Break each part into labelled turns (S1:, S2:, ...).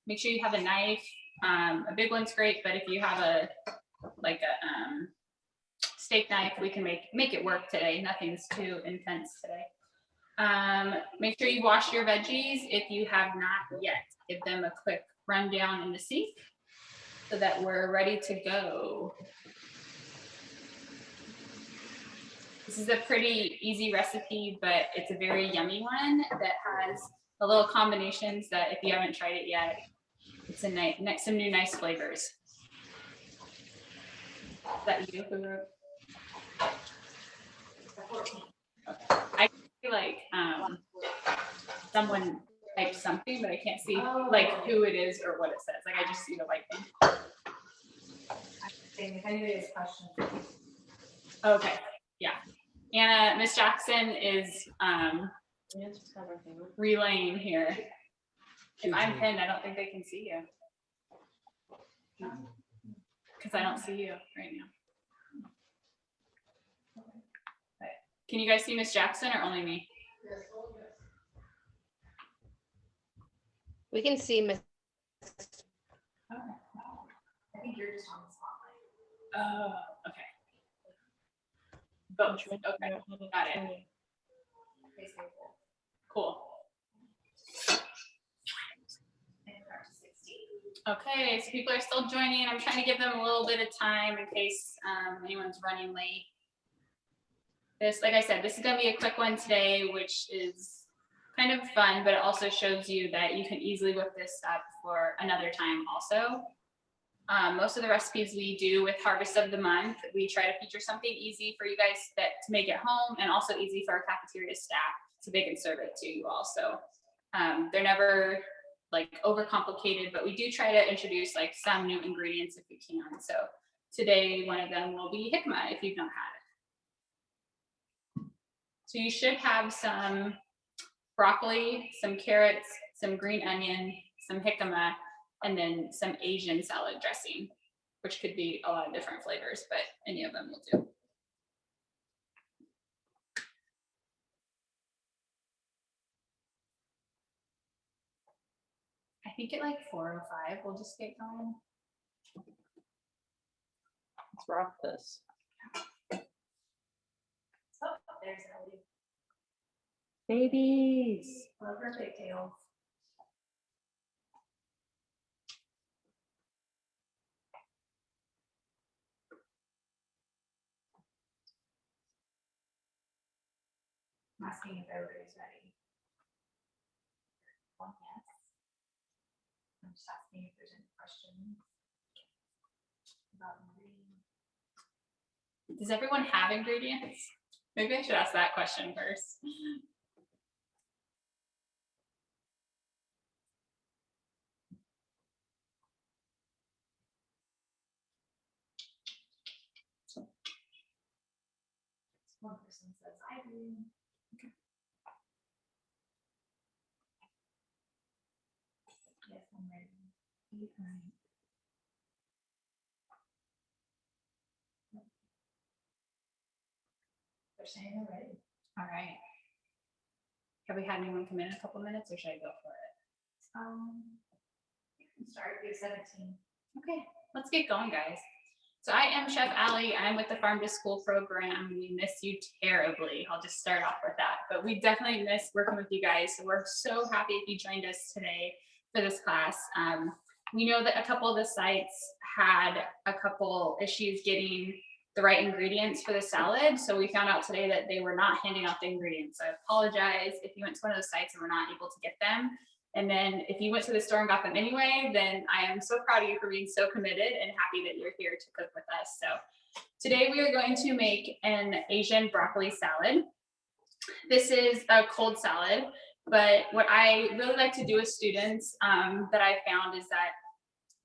S1: make sure you have a knife. A big one's great, but if you have a steak knife, we can make it work today. Nothing's too intense today. Make sure you wash your veggies. If you have not yet, give them a quick rundown in the sink so that we're ready to go. This is a pretty easy recipe, but it's a very yummy one that has a little combinations that if you haven't tried it yet, it's a some new nice flavors. Is that you who wrote? Okay. I feel like someone typed something, but I can't see like who it is or what it says. Like I just see the white thing.
S2: If anybody has questions.
S1: Okay, yeah. Anna, Miss Jackson is relaying here. If I'm pinned, I don't think they can see you. Because I don't see you right now. Okay. Can you guys see Miss Jackson or only me?
S3: Yes.
S4: We can see Miss.
S1: Oh.
S2: I think you're just on the spotlight.
S1: Oh, okay. Both. Okay, got it. Cool. Okay, so people are still joining. I'm trying to give them a little bit of time in case anyone's running late. This, like I said, this is going to be a quick one today, which is kind of fun, but it also shows you that you can easily whip this up for another time also. Most of the recipes we do with Harvest of the Month, we try to feature something easy for you guys to make at home and also easy for our cafeteria staff so they can serve it to you all. So they're never like overcomplicated, but we do try to introduce like some new ingredients if we can. So today, one of them will be jicama if you've not had it. So you should have some broccoli, some carrots, some green onion, some jicama, and then some Asian salad dressing, which could be a lot of different flavors, but any of them will do. I think at like 4:05, we'll just get going.
S4: Let's rock this.
S2: Oh, there's Ellie.
S1: Babies.
S2: Love her pigtails. I'm asking if everybody's ready. One yes. I'm just asking if there's any questions about ingredients.
S1: Does everyone have ingredients? Maybe I should ask that question first.
S2: One person says I do.
S1: Okay.
S2: Yes, I'm ready. They're saying they're ready.
S1: All right. Have we had anyone come in a couple minutes or should I go for it?
S2: You can start. We have 17.
S1: Okay, let's get going, guys. So I am Chef Allie. I'm with the Farm to School program. We miss you terribly. I'll just start off with that. But we definitely miss working with you guys. So we're so happy if you joined us today for this class. We know that a couple of the sites had a couple issues getting the right ingredients for the salad. So we found out today that they were not handing out the ingredients. So I apologize if you went to one of those sites and were not able to get them. And then if you went to the store and got them anyway, then I am so proud of you for being so committed and happy that you're here to cook with us. So today we are going to make an Asian broccoli salad. This is a cold salad, but what I really like to do with students that I found is that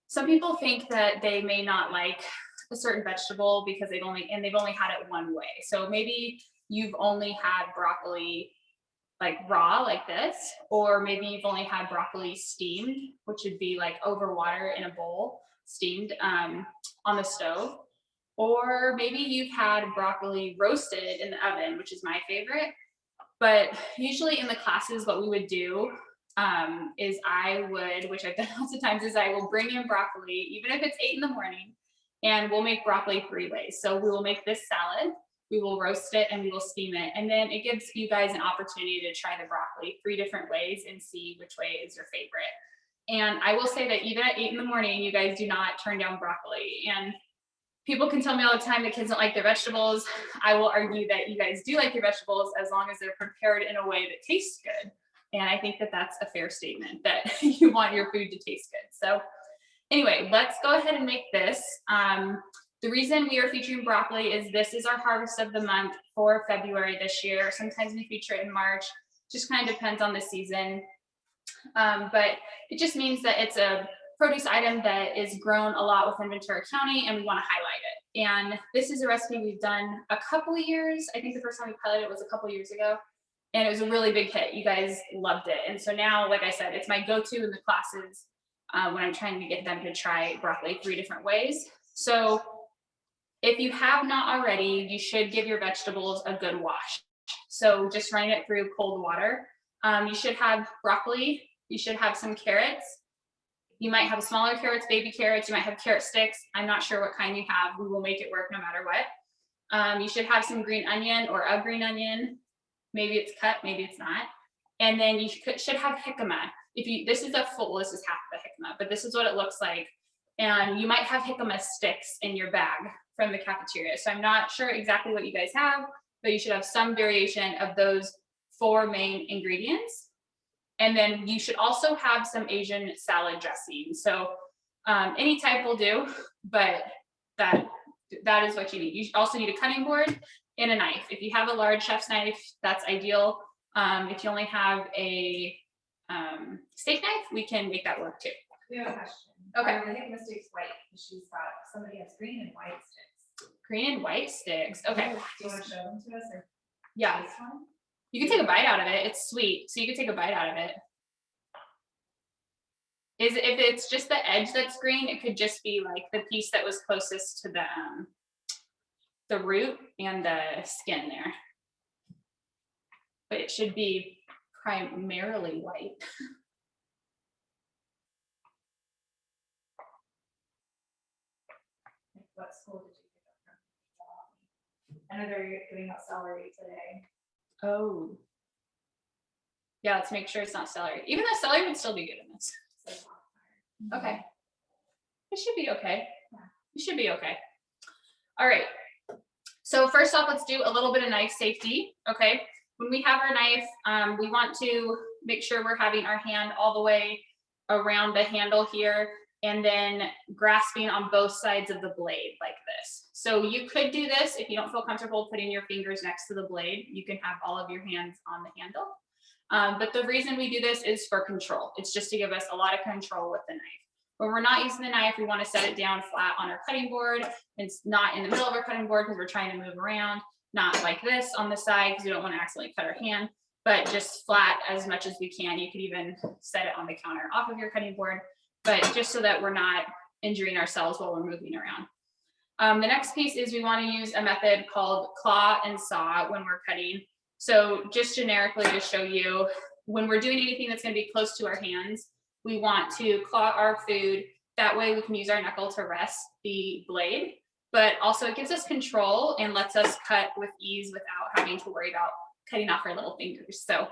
S1: some people think that they may not like a certain vegetable because they've only had it one way. So maybe you've only had broccoli like raw like this, or maybe you've only had broccoli steamed, which would be like over water in a bowl, steamed on the stove. Or maybe you've had broccoli roasted in the oven, which is my favorite. But usually in the classes, what we would do is I would, which I've done lots of times, is I will bring in broccoli, even if it's 8 in the morning, and we'll make broccoli 3 ways. So we will make this salad, we will roast it, and we will steam it. And then it gives you guys an opportunity to try the broccoli 3 different ways and see which way is your favorite. And I will say that even at 8 in the morning, you guys do not turn down broccoli. And people can tell me all the time that kids don't like their vegetables. I will argue that you guys do like your vegetables as long as they're prepared in a way that tastes good. And I think that that's a fair statement, that you want your food to taste good. So anyway, let's go ahead and make this. The reason we are featuring broccoli is this is our harvest of the month for February this year. Sometimes we feature it in March, just kind of depends on the season. But it just means that it's a produce item that is grown a lot within Ventura County, and we want to highlight it. And this is a recipe we've done a couple of years. I think the first time we piloted it was a couple of years ago, and it was a really big hit. You guys loved it. And so now, like I said, it's my go-to in the classes when I'm trying to get them to try broccoli 3 different ways. So if you have not already, you should give your vegetables a good wash. So just running it through cold water. You should have broccoli. You should have some carrots. You might have smaller carrots, baby carrots. You might have carrot sticks. I'm not sure what kind you have. We will make it work no matter what. You should have some green onion or a green onion. Maybe it's cut, maybe it's not. And then you should have jicama. This is half of the jicama, but this is what it looks like. And you might have jicama sticks in your bag from the cafeteria. So I'm not sure exactly what you guys have, but you should have some variation of those 4 main ingredients. And then you should also have some Asian salad dressing. So any type will do, but that is what you need. You also need a cutting board and a knife. If you have a large chef's knife, that's ideal. If you only have a steak knife, we can make that work too.
S2: We have a question.
S1: Okay.
S2: I think Misty's white. She's got, somebody has green and white sticks.
S1: Green and white sticks. Okay.
S2: Do you want to show them to us? Or
S1: Yeah.
S2: this one?
S1: You can take a bite out of it. It's sweet, so you can take a bite out of it. If it's just the edge that's green, it could just be like the piece that was closest to the root and the skin there. But it should be primarily white.
S2: What school did you pick up from? I know they're giving out celery today.
S1: Oh. Yeah, let's make sure it's not celery. Even though celery would still be good in this. Okay. It should be okay.
S2: Yeah.
S1: It should be okay. All right. So first off, let's do a little bit of knife safety. Okay. When we have our knife, we want to make sure we're having our hand all the way around the handle here, and then grasping on both sides of the blade like this. So you could do this if you don't feel comfortable putting your fingers next to the blade. You can have all of your hands on the handle. But the reason we do this is for control. It's just to give us a lot of control with the knife. When we're not using the knife, we want to set it down flat on our cutting board. It's not in the middle of our cutting board because we're trying to move around, not like this on the side because we don't want to accidentally cut our hand, but just flat as much as we can. You could even set it on the counter off of your cutting board, but just so that we're not injuring ourselves while we're moving around. The next piece is we want to use a method called claw and saw when we're cutting. So just generically to show you, when we're doing anything that's going to be close to our hands, we want to claw our food. That way we can use our knuckle to rest the blade, but also it gives us control and lets us cut with ease without having to worry about cutting off our little fingers. So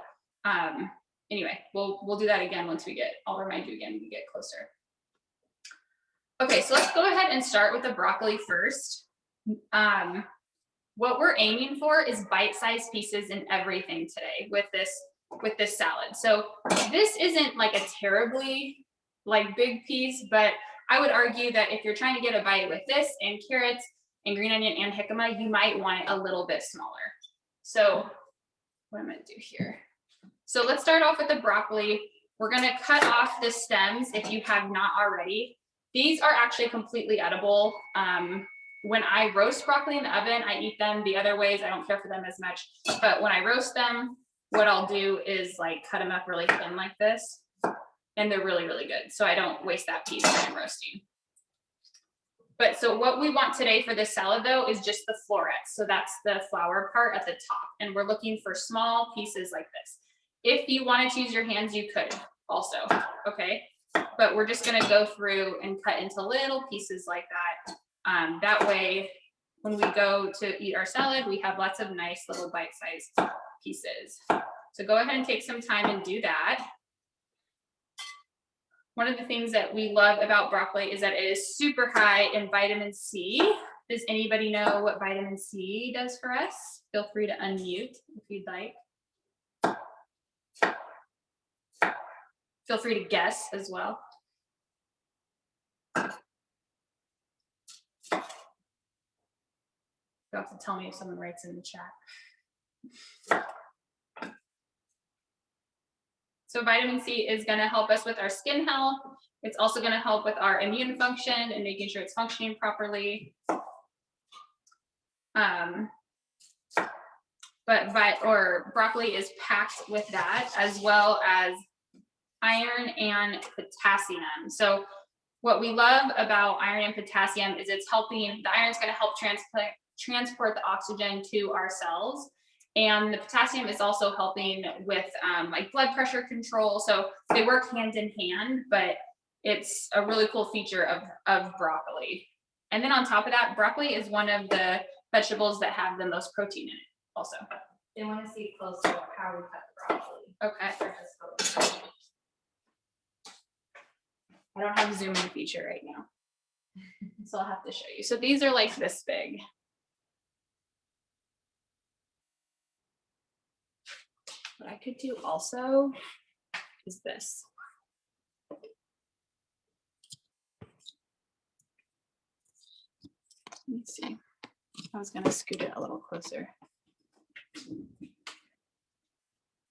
S1: anyway, we'll do that again once we get, I'll remind you again when we get closer. Okay, so let's go ahead and start with the broccoli first. What we're aiming for is bite-sized pieces in everything today with this salad. So this isn't like a terribly like big piece, but I would argue that if you're trying to get a bite with this and carrots and green onion and jicama, you might want it a little bit smaller. So what I'm gonna do here. So let's start off with the broccoli. We're gonna cut off the stems if you have not already. These are actually completely edible. When I roast broccoli in the oven, I eat them the other ways. I don't care for them as much, but when I roast them, what I'll do is like cut them up really thin like this, and they're really, really good. So I don't waste that piece when I'm roasting. But so what we want today for this salad though is just the florets. So that's the flower part at the top. And we're looking for small pieces like this. If you wanted to use your hands, you could. also, okay? But we're just gonna go through and cut into little pieces like that. That way, when we go to eat our salad, we have lots of nice little bite-sized pieces. So go ahead and take some time and do that. One of the things that we love about broccoli is that it is super high in vitamin C. Does anybody know what vitamin C does for us? Feel free to unmute if you'd like. Feel free to guess as well. You'll have to tell me if someone writes in the chat. So vitamin C is going to help us with our skin health. It's also going to help with our immune function and making sure it's functioning properly. Broccoli is packed with that, as well as iron and potassium. So what we love about iron and potassium is it's helping, the iron is going to help transport the oxygen to our cells. And the potassium is also helping with like blood pressure control. So they work hand in hand, but it's a really cool feature of broccoli. And then on top of that, broccoli is one of the vegetables that have the most protein in it also.
S2: They want to see closer how we cut the broccoli.
S1: Okay.
S2: Or just go.
S1: I don't have a zoom in feature right now, so I'll have to show you. So these are like this big. What I could do also is this. Let me see. I was gonna scoot it a little closer.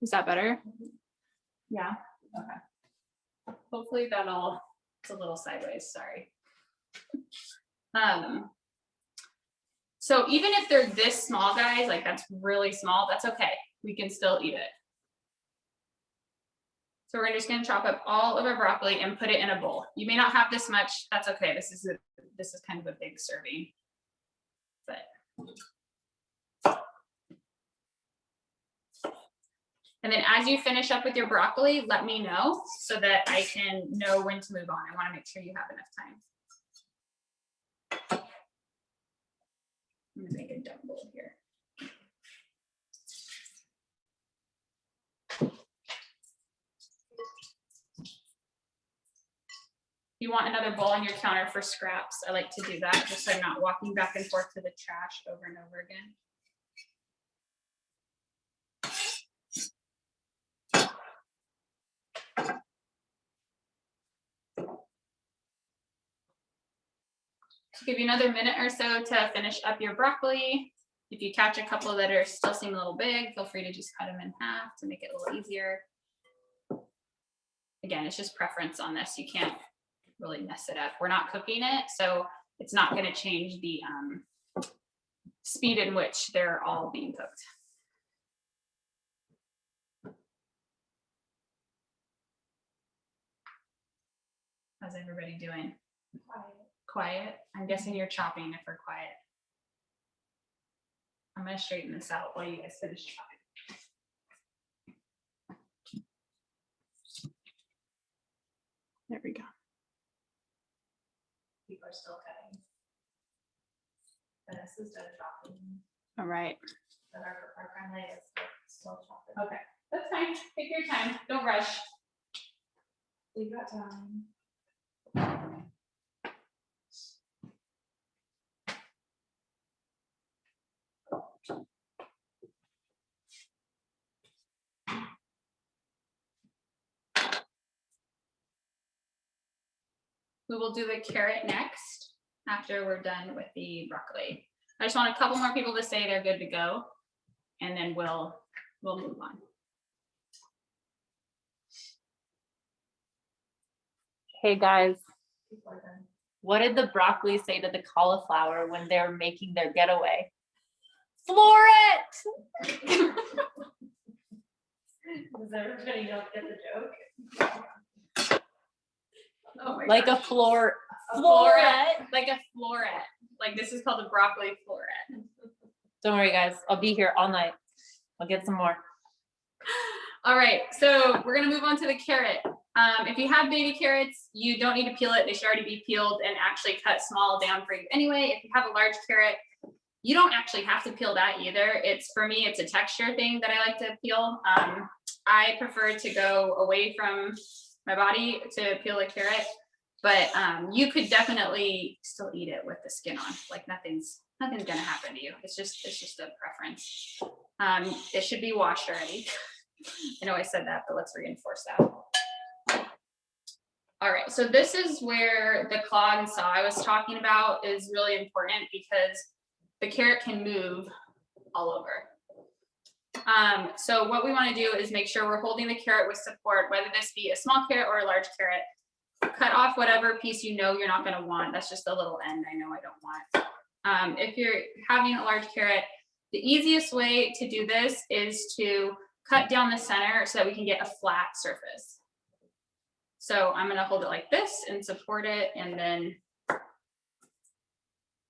S1: Is that better? Yeah, okay. Hopefully that'll, it's a little sideways, sorry. So even if they're this small, guys, like that's really small, that's okay. We can still eat it. So we're just gonna chop up all of our broccoli and put it in a bowl. You may not have this much, that's okay. This is kind of a big serving. But and then as you finish up with your broccoli, let me know so that I can know when to move on. I want to make sure you have enough time. I'm gonna make a double here. You want another bowl on your counter for scraps. I like to do that just so I'm not walking back and forth to the trash over and over again. Give you another minute or so to finish up your broccoli. If you catch a couple that are still seem a little big, feel free to just cut them in half to make it a little easier. Again, it's just preference on this. You can't really mess it up. We're not cooking it, so it's not going to change the speed in which they're all being cooked. How's everybody doing? Quiet. I'm guessing you're chopping if we're quiet. I'm going to straighten this out while you guys finish chopping. There we go.
S2: People are still cutting. This is done chopping.
S1: All right.
S2: But our family is still chopping.
S1: Okay. That's fine. Take your time. Don't rush.
S2: We got time.
S1: We will do the carrot next after we're done with the broccoli. I just want a couple more people to say they're good to go, and then we'll move on.
S3: Hey guys,
S2: People are done.
S3: what did the broccoli say to the cauliflower when they were making their getaway? Floor it!
S2: Does everybody not get the joke?
S1: Oh my
S3: Like
S1: gosh.
S3: a floor,
S1: A
S3: floret.
S1: Like a floret. Like this is called a broccoli floret.
S3: Don't worry guys, I'll be here all night. I'll get some more.
S1: All right, so we're gonna move on to the carrot. If you have baby carrots, you don't need to peel it. They should already be peeled and actually cut small down for you anyway. If you have a large carrot, you don't actually have to peel that either. It's, for me, it's a texture thing that I like to peel. I prefer to go away from my body to peel a carrot, but you could definitely still eat it with the skin on. Like nothing's gonna happen to you. It's just a preference. It should be washed already. I know I said that, but let's reinforce that. All right, so this is where the claw and saw I was talking about is really important because the carrot can move all over. So what we want to do is make sure we're holding the carrot with support, whether this be a small carrot or a large carrot. Cut off whatever piece you know you're not going to want. That's just a little end I know I don't want. If you're having a large carrot, the easiest way to do this is to cut down the center so that we can get a flat surface. So I'm going to hold it like this and support it, and then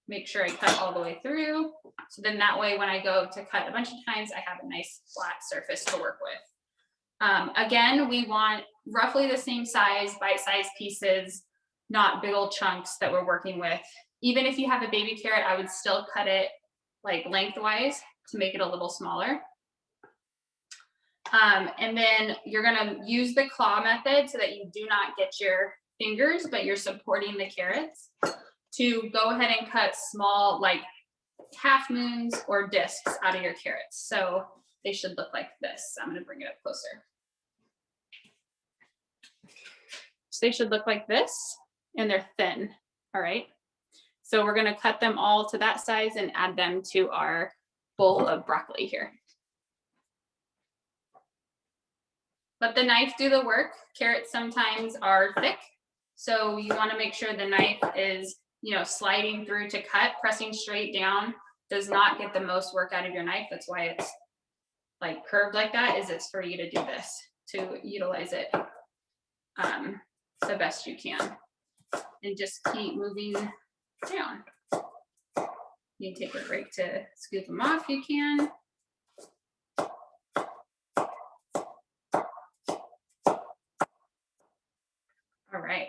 S1: make sure I cut all the way through. So then that way, when I go to cut a bunch of times, I have a nice flat surface to work with. Again, we want roughly the same size, bite-sized pieces, not big old chunks that we're working with. Even if you have a baby carrot, I would still cut it like lengthwise to make it a little smaller. And then you're gonna use the claw method so that you do not get your fingers, but you're supporting the carrots to go ahead and cut small, like half moons or discs out of your carrots. So they should look like this. I'm gonna bring it up closer. So they should look like this, and they're thin, all right? So we're gonna cut them all to that size and add them to our bowl of broccoli here. Let the knife do the work. Carrots sometimes are thick, so you want to make sure the knife is, sliding through to cut. Pressing straight down does not get the most work out of your knife. That's why it's like curved like that, is it's for you to do this, to utilize it the best you can. And just keep moving down. You can take a break to scoop them off if you can. All right.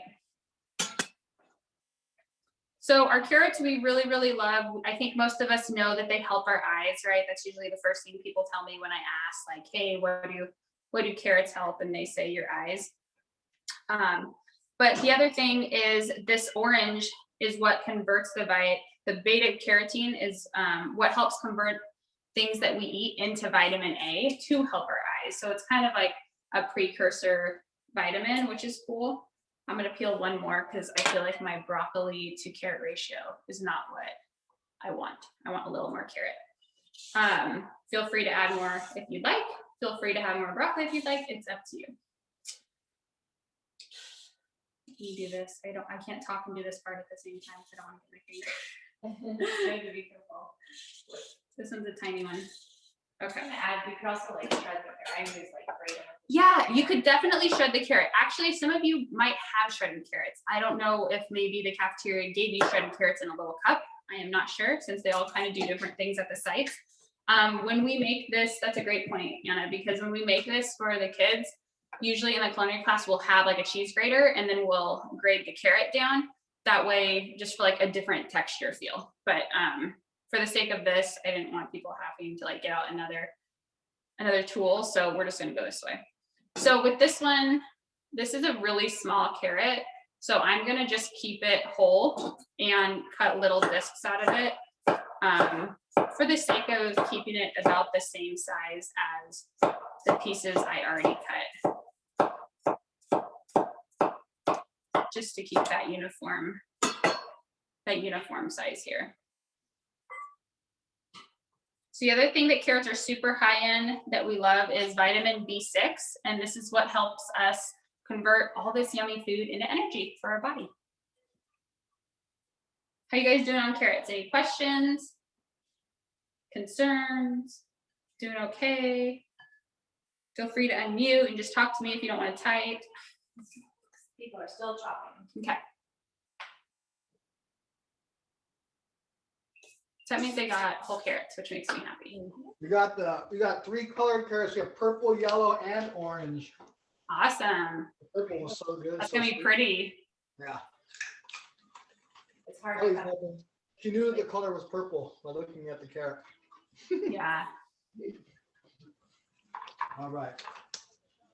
S1: So our carrots we really, really love. I think most of us know that they help our eyes, right? That's usually the first thing people tell me when I ask, like, hey, what do carrots help? And they say your eyes. But the other thing is this orange is what converts the beta carotene is what helps convert things that we eat into vitamin A to help our eyes. So it's kind of like a precursor vitamin, which is cool. I'm going to peel one more because I feel like my broccoli to carrot ratio is not what I want. I want a little more carrot. Feel free to add more if you'd like. Feel free to have more broccoli if you'd like. It's up to you. You do this. I can't talk and do this part at the same time, so I don't want to get my finger.
S2: Trying to be careful.
S1: This one's a tiny one. Okay.
S2: We could also like shred the carrot.
S1: Yeah, you could definitely shred the carrot. Actually, some of you might have shredded carrots. I don't know if maybe the cafeteria gave you shredded carrots in a little cup. I am not sure, since they all kind of do different things at the site. When we make this, that's a great point, Anna, because when we make this for the kids, usually in the culinary class, we'll have like a cheese grater and then we'll grate the carrot down. That way, just for like a different texture feel. But for the sake of this, I didn't want people having to like get out another tool. So we're just gonna go this way. So with this one, this is a really small carrot. So I'm gonna just keep it whole and cut little discs out of it for the sake of keeping it about the same size as the pieces I already cut. Just to keep that uniform size here. So the other thing that carrots are super high in that we love is vitamin B6. And this is what helps us convert all this yummy food into energy for our body. How you guys doing on carrots? Any questions? Concerns? Doing okay? Feel free to unmute and just talk to me if you don't want to type.
S2: People are still chopping.
S1: Okay. So that means they got whole carrots, which makes me happy.
S5: We got 3 colored carrots. We have purple, yellow, and orange.
S1: Awesome.
S5: The purple was so good.
S1: That's
S5: so
S1: gonna be
S5: sweet.
S1: pretty.
S5: Yeah.
S2: It's hard
S5: Oh,
S2: to
S5: yeah,
S2: cut.
S5: she knew that the color was purple by looking at the carrot.
S1: Yeah.
S5: All right.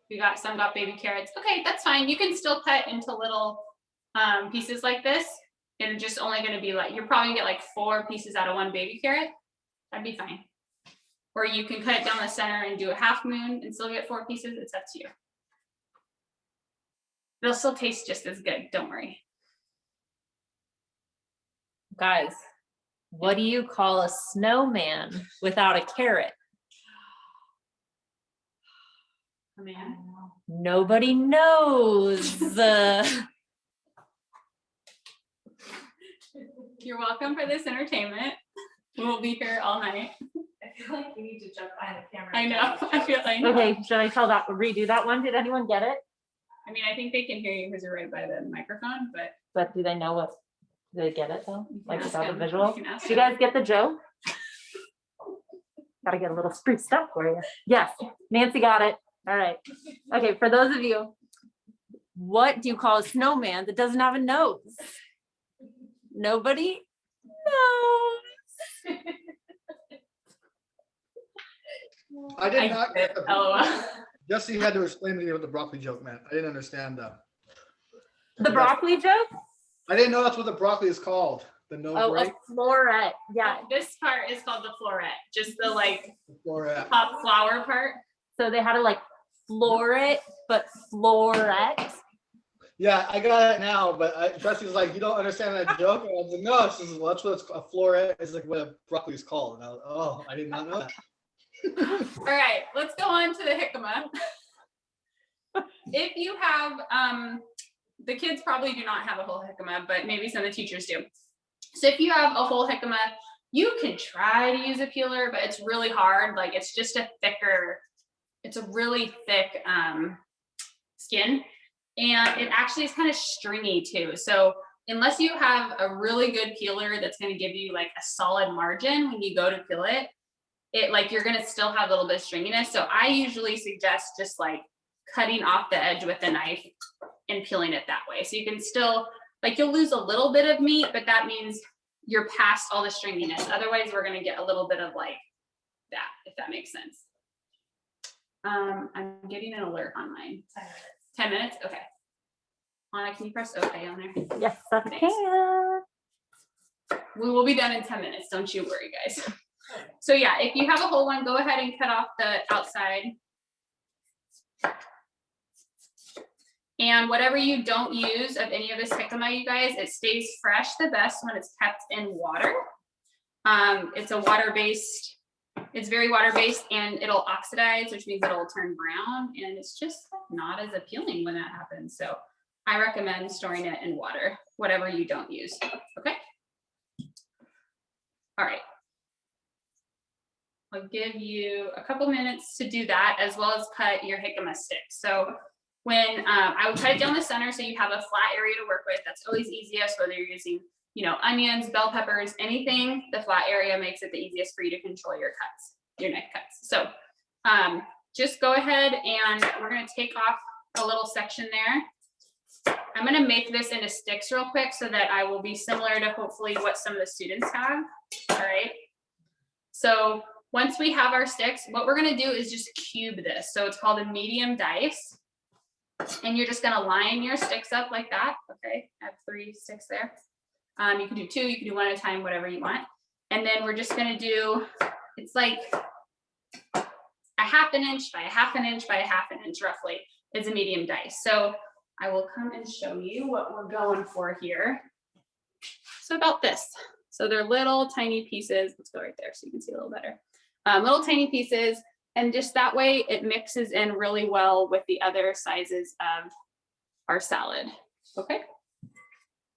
S1: We got some got baby carrots. Okay, that's fine. You can still cut into little pieces like this. And it's just only gonna be like, you're probably gonna get like 4 pieces out of 1 baby carrot. That'd be fine. Or you can cut it down the center and do a half moon and still get 4 pieces. It's up to you. They'll still taste just as good, don't worry.
S3: Guys, what do you call a snowman without a carrot?
S1: Oh, man.
S3: Nobody knows.
S1: You're welcome for this entertainment. We'll be here all night.
S2: I feel like we need to jump behind the camera.
S1: I know. I feel like
S3: Okay, should I tell that, redo that one? Did anyone get it?
S1: I mean, I think they can hear you because you're right by the microphone, but
S3: But do they know what, do they get it though?
S1: you can
S3: Like
S1: ask
S3: without the
S1: them.
S3: visual?
S1: You can ask
S3: Do you
S1: them.
S3: guys get the joke? Gotta get a little spruced up for you. Yes, Nancy got it. All right. Okay, for those of you, what do you call a snowman that doesn't have a nose? Nobody knows.
S5: I did not get the
S1: LOL.
S5: Jesse had to explain to me what the broccoli joke meant. I didn't understand that.
S3: The broccoli joke?
S5: I didn't know that's what the broccoli is called. The no
S3: Oh,
S5: break.
S3: a floret. Yeah.
S1: This part is called the floret, just the like
S5: Floret.
S1: top flower part.
S3: So they had to like floor it, but floret.
S5: Yeah, I got it now, but Jesse's like, you don't understand that joke? And I was like, no, it's just, well, that's what it's a floret is, like what a broccoli is called. And I was, oh, I did not know that.
S1: All right, let's go on to the jicama. If you have, the kids probably do not have a whole jicama, but maybe some of the teachers do. So if you have a whole jicama, you can try to use a peeler, but it's really hard. Like it's just a thicker, it's a really thick skin. And it actually is kind of stringy too. So unless you have a really good peeler that's going to give you like a solid margin when you go to peel it, like you're going to still have a little bit of stringiness. So I usually suggest just like cutting off the edge with a knife and peeling it that way. So you can still, like you'll lose a little bit of meat, but that means you're past all the stringiness. Otherwise we're going to get a little bit of like that, if that makes sense. I'm getting an alert on mine. 10 minutes? Okay. Anna, can you press okay on there?
S3: Yes, I
S1: Thanks.
S3: can.
S1: We will be done in 10 minutes. Don't you worry, guys. So yeah, if you have a whole one, go ahead and cut off the outside. And whatever you don't use of any of this jicama, you guys, it stays fresh the best when it's kept in water. It's a water-based, it's very water-based and it'll oxidize, which means it'll turn brown and it's just not as appealing when that happens. So I recommend storing it in water, whatever you don't use, okay? All right. I'll give you a couple minutes to do that as well as cut your jicama sticks. So when I would cut it down the center so you have a flat area to work with, that's always easiest, whether you're using, you know, onions, bell peppers, anything, the flat area makes it the easiest for you to control your cuts, your knife cuts. So just go ahead and we're gonna take off a little section there. I'm gonna make this into sticks real quick so that I will be similar to hopefully what some of the students have, all right? So once we have our sticks, what we're gonna do is just cube this. So it's called a medium dice. And you're just gonna line your sticks up like that, okay? I have 3 sticks there. You can do 2, you can do 1 at a time, whatever you want. And then we're just gonna do, it's like a 1/2 inch by a 1/2 inch by a 1/2 inch roughly is a medium dice. So I will come and show you what we're going for here. So about this. So they're little tiny pieces. Let's go right there so you can see a little better. Little tiny pieces. And just that way it mixes in really well with the other sizes of our salad. Okay.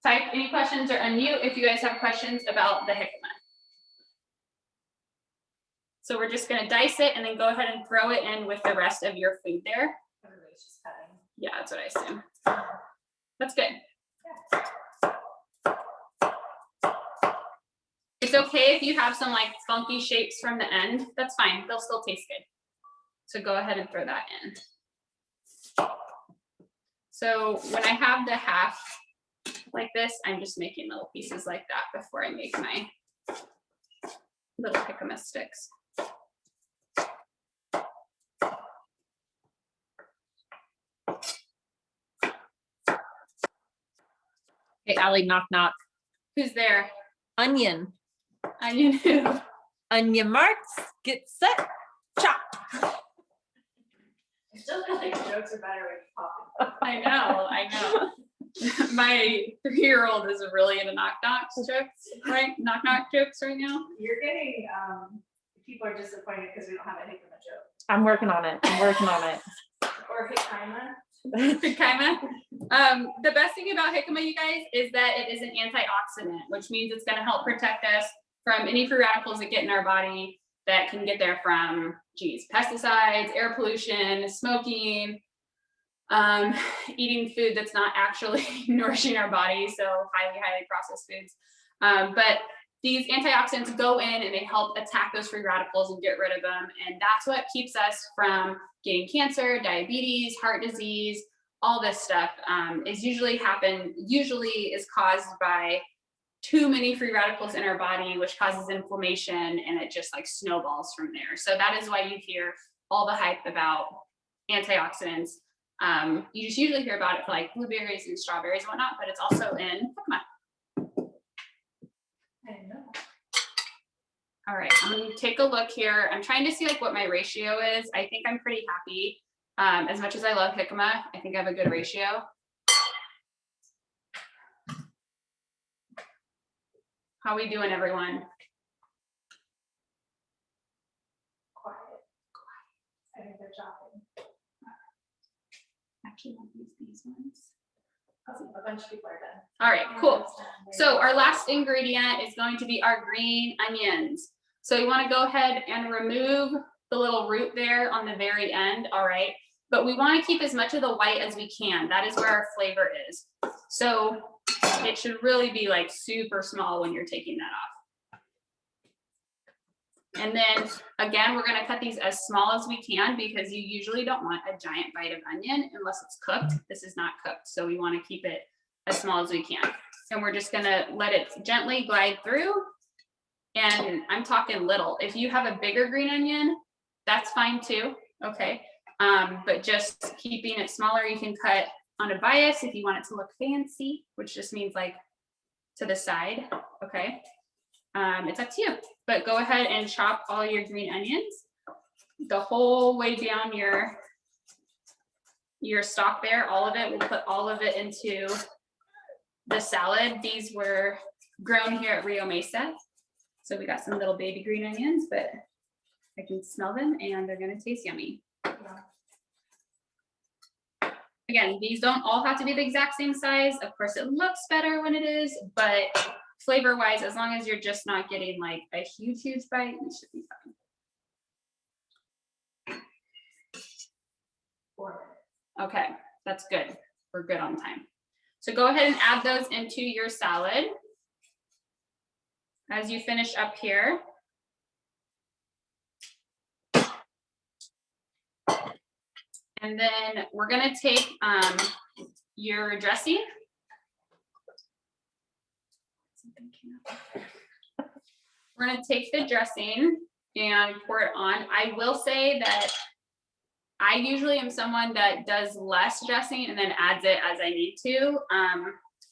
S1: Type any questions or unmute if you guys have questions about the jicama. So we're just gonna dice it and then go ahead and throw it in with the rest of your food there.
S2: Everybody's just cutting.
S1: Yeah, that's what I assume. That's good. It's okay if you have some like funky shapes from the end. That's fine. They'll still taste good. So go ahead and throw that in. So when I have the half like this, I'm just making little pieces like that before I make my little jicama sticks.
S3: Hey, Allie, knock, knock.
S1: Who's there?
S3: Onion.
S1: Onion who?
S3: Onion marks, get set, chop.
S2: I still feel like jokes are better when you pop
S1: I know. My 3-year-old is really into knock knock jokes, right? Knock knock jokes right now.
S2: it. You're getting, people are disappointed because we don't have a Jicama joke.
S3: I'm working on it. I'm working on it.
S2: Or Jicama.
S1: Jicama. The best thing about jicama, you guys, is that it is an antioxidant, which means it's going to help protect us from any free radicals that get in our body that can get there from, pesticides, air pollution, smoking, eating food that's not actually nourishing our body, so highly processed foods. But these antioxidants go in and they help attack those free radicals and get rid of them. And that's what keeps us from getting cancer, diabetes, heart disease, all this stuff is usually is caused by too many free radicals in our body, which causes inflammation, and it just like snowballs from there. So that is why you hear all the hype about antioxidants. You just usually hear about it for like blueberries and strawberries and whatnot, but it's also in jicama.
S2: I didn't know.
S1: All right, I'm gonna take a look here. I'm trying to see like what my ratio is. I think I'm pretty happy. As much as I love jicama, I think I have a good ratio. How we doing, everyone?
S2: Quiet. I think they're chopping.
S1: Actually, I'll use these ones.
S2: A bunch of people are done.
S1: All right, cool. So our last ingredient is going to be our green onions. So you want to go ahead and remove the little root there on the very end, all right? But we want to keep as much of the white as we can. That is where our flavor is. So it should really be like super small when you're taking that off. And then again, we're going to cut these as small as we can because you usually don't want a giant bite of onion unless it's cooked. This is not cooked, so we want to keep it as small as we can. And we're just going to let it gently glide through. And I'm talking little. If you have a bigger green onion, that's fine too, okay? But just keeping it smaller, you can cut on a bias if you want it to look fancy, which just means like to the side, okay? It's up to you, but go ahead and chop all your green onions the whole way down your stalk there, all of it. We'll put all of it into the salad. These were grown here at Rio Mesa. So we got some little baby green onions, but I can smell them and they're gonna taste yummy. Again, these don't all have to be the exact same size. Of course, it looks better when it is, but flavor wise, as long as you're just not getting like a huge bite, you should be fine.
S2: 4 minutes.
S1: Okay, that's good. We're good on time. So go ahead and add those into your salad. As you finish up here. And then we're gonna take your dressing. We're gonna take the dressing and pour it on. I will say that I usually am someone that does less dressing and then adds it as I need to.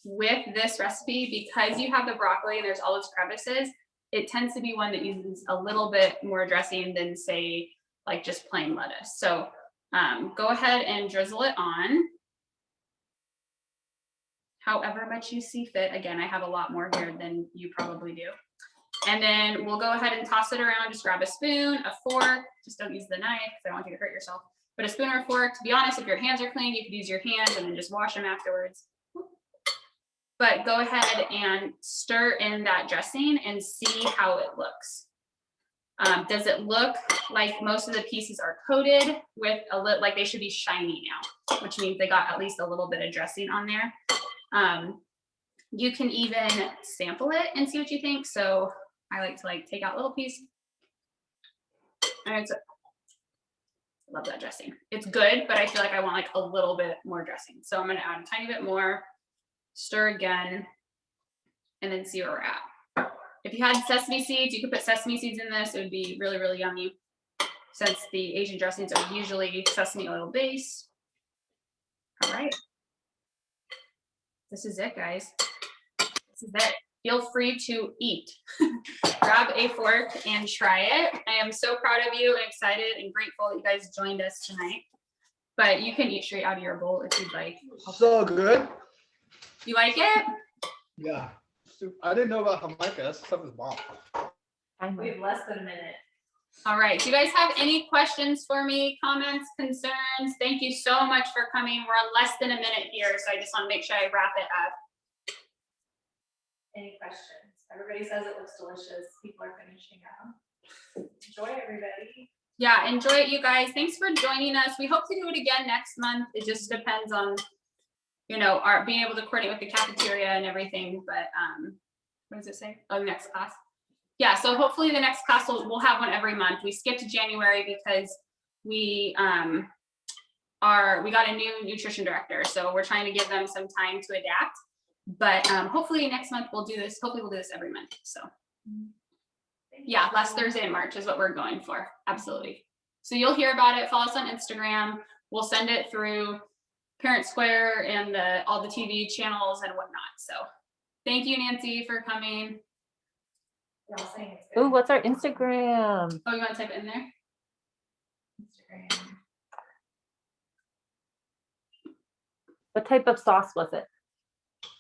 S1: With this recipe, because you have the broccoli and there's all those crevices, it tends to be one that uses a little bit more dressing than say like just plain lettuce. So go ahead and drizzle it on however much you see fit. Again, I have a lot more here than you probably do. And then we'll go ahead and toss it around. Just grab a spoon, a fork, just don't use the knife because I don't want you to hurt yourself. But a spoon or a fork, to be honest, if your hands are clean, you could use your hands and then just wash them afterwards. But go ahead and stir in that dressing and see how it looks. Does it look like most of the pieces are coated with a little, like they should be shiny now, which means they got at least a little bit of dressing on there. You can even sample it and see what you think. So I like to take out a little piece. And Love that dressing. It's good, but I feel like I want like a little bit more dressing. So I'm gonna add a tiny bit more, stir again, and then see where we're at. If you had sesame seeds, you could put sesame seeds in this. It would be really, really yummy, since the Asian dressings are usually sesame oil based. All right. This is it, guys. This is it. Feel free to eat. Grab a fork and try it. I am so proud of you and excited and grateful that you guys joined us tonight. But you can eat straight out of your bowl if you'd like.
S5: So good.
S1: You like it?
S5: Yeah. I didn't know about Jamaica. That stuff is bomb.
S2: We have less than a minute.
S1: All right. Do you guys have any questions for me, comments, concerns? Thank you so much for coming. We're on less than a minute here, so I just want to make sure I wrap it up.
S2: Any questions? Everybody says it looks delicious. People are finishing up. Enjoy, everybody.
S1: Yeah, enjoy it, you guys. Thanks for joining us. We hope to do it again next month. It just depends on, you know, our being able to coordinate with the cafeteria and everything. But what does it say? Oh, next class. Yeah, so hopefully the next class we'll have one every month. We skipped January because we got a new nutrition director, so we're trying to give them some time to adapt. But hopefully next month we'll do this. Hopefully we'll do this every month. So yeah, last Thursday in March is what we're going for. Absolutely. So you'll hear about it. Follow us on Instagram. We'll send it through Parent Square and all the TV channels and whatnot. So thank you, Nancy, for coming.
S2: They're all saying it's good.
S3: Ooh, what's our Instagram?
S1: Oh, you want to type it in there?
S2: Instagram.
S3: What type of sauce was it?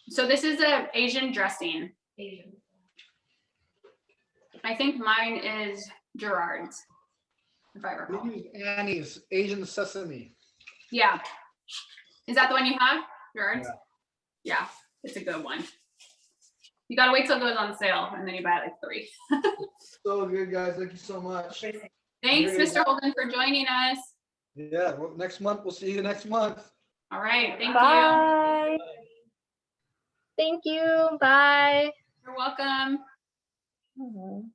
S1: So this is a Asian dressing.
S2: Asian.
S1: I think mine is Gerard's, if I recall.
S5: We use Annie's Asian sesame.
S1: Yeah. Is that the one you have, Gerard's?
S5: Yeah.
S1: Yeah, it's a good one. You gotta wait till it goes on sale and then you buy like 3.
S5: So good, guys. Thank you so much.
S1: Thanks, Mr. Holden, for joining us.
S5: Yeah, well, next month. We'll see you next month.
S1: All right, thank you.
S3: Bye.
S4: Thank you. Bye.
S1: You're welcome.
S3: Mhm.